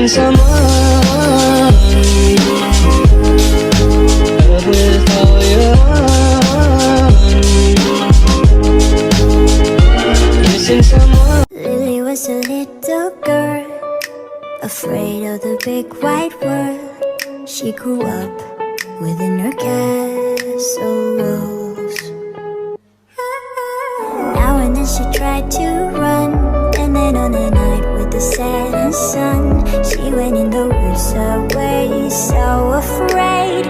Missing someone, with all your heart. Missing someone. Lily was a little girl, afraid of the big white world. She grew up within her castle walls. Now and then she tried to run, and then on a night with the setting sun, she went in the woods away, so afraid.